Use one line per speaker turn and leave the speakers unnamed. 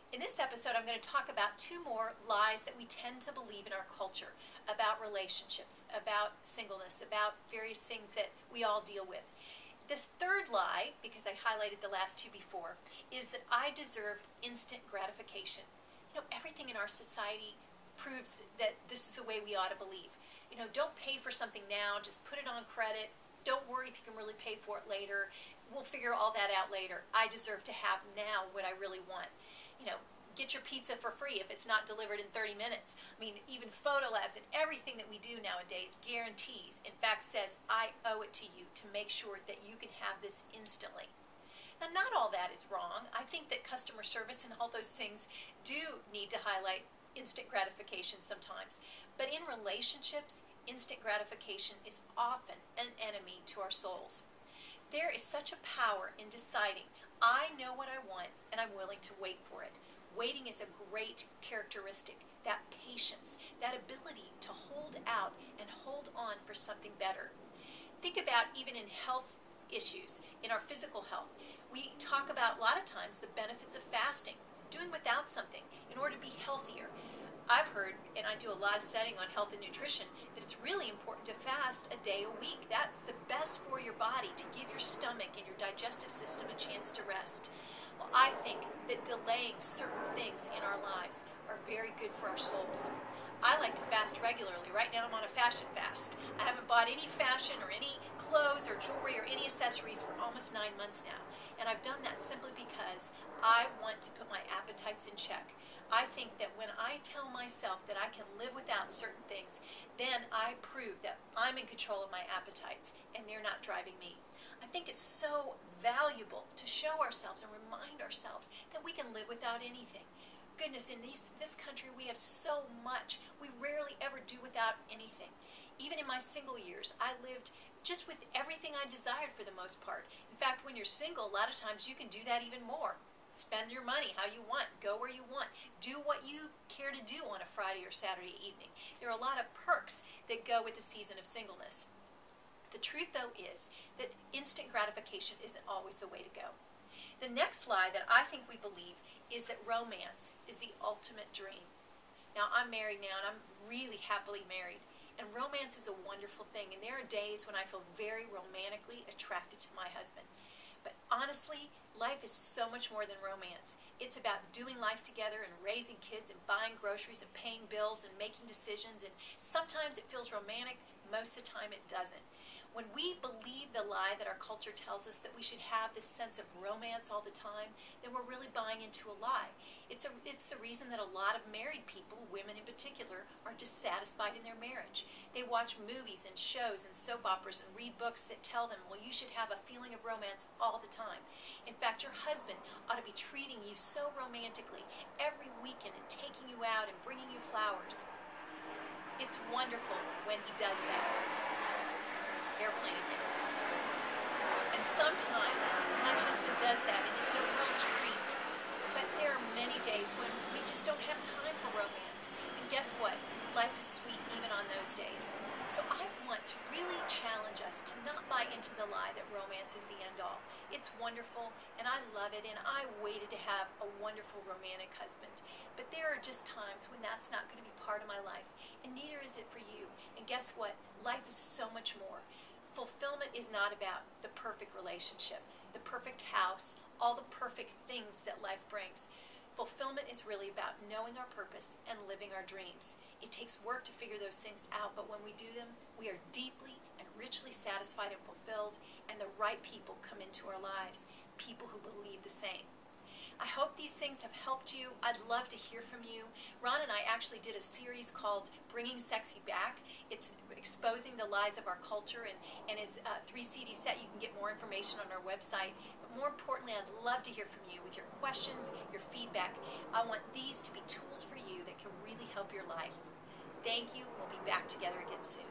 In this episode, I'm going to talk about two more lies that we tend to believe in our culture about relationships, about singleness, about various things that we all deal with. This third lie, because I highlighted the last two before, is that I deserve instant gratification. Everything in our society proves that this is the way we ought to believe. Don't pay for something now, just put it on credit. Don't worry if you can really pay for it later. We'll figure all that out later. I deserve to have now what I really want. Get your pizza for free if it's not delivered in 30 minutes. Even photo labs and everything that we do nowadays guarantees, in fact says, I owe it to you to make sure that you can have this instantly. Now, not all that is wrong. I think that customer service and all those things do need to highlight instant gratification sometimes. But in relationships, instant gratification is often an enemy to our souls. There is such a power in deciding, I know what I want and I'm willing to wait for it. Waiting is a great characteristic, that patience, that ability to hold out and hold on for something better. Think about even in health issues, in our physical health. We talk about a lot of times the benefits of fasting, doing without something in order to be healthier. I've heard, and I do a lot of studying on health and nutrition, that it's really important to fast a day a week. That's the best for your body, to give your stomach and your digestive system a chance to rest. Well, I think that delaying certain things in our lives are very good for our souls. I like to fast regularly. Right now I'm on a fashion fast. I haven't bought any fashion or any clothes or jewelry or any accessories for almost 9 months now. And I've done that simply because I want to put my appetites in check. I think that when I tell myself that I can live without certain things, then I prove that I'm in control of my appetites and they're not driving me. I think it's so valuable to show ourselves and remind ourselves that we can live without anything. Goodness, in this country we have so much. We rarely ever do without anything. Even in my single years, I lived just with everything I desired for the most part. In fact, when you're single, a lot of times you can do that even more. Spend your money how you want, go where you want, do what you care to do on a Friday or Saturday evening. There are a lot of perks that go with the season of singleness. The truth, though, is that instant gratification isn't always the way to go. The next lie that I think we believe is that romance is the ultimate dream. Now, I'm married now, and I'm really happily married. And romance is a wonderful thing. And there are days when I feel very romantically attracted to my husband. But honestly, life is so much more than romance. It's about doing life together and raising kids and buying groceries and paying bills and making decisions. And sometimes it feels romantic. Most of the time it doesn't. When we believe the lie that our culture tells us that we should have this sense of romance all the time, then we're really buying into a lie. It's the reason that a lot of married people, women in particular, are dissatisfied in their marriage. They watch movies and shows and soap operas and read books that tell them, well, you should have a feeling of romance all the time. In fact, your husband ought to be treating you so romantically every weekend and taking you out and bringing you flowers. It's wonderful when he does that. Airplane again. And sometimes my husband does that and it's a real treat. But there are many days when we just don't have time for romance. And guess what? Life is sweet even on those days. So I want to really challenge us to not buy into the lie that romance is the end all. It's wonderful and I love it and I waited to have a wonderful romantic husband. But there are just times when that's not going to be part of my life. And neither is it for you. And guess what? Life is so much more. Fulfillment is not about the perfect relationship, the perfect house, all the perfect things that life brings. Fulfillment is really about knowing our purpose and living our dreams. It takes work to figure those things out, but when we do them, we are deeply and richly satisfied and fulfilled, and the right people come into our lives, people who believe the same. I hope these things have helped you. I'd love to hear from you. Ron and I actually did a series called Bringing Sexy Back. It's exposing the lies of our culture and is a 3-CD set. You can get more information on our website. But more importantly, I'd love to hear from you with your questions, your feedback. I want these to be tools for you that can really help your life. Thank you. We'll be back together again soon.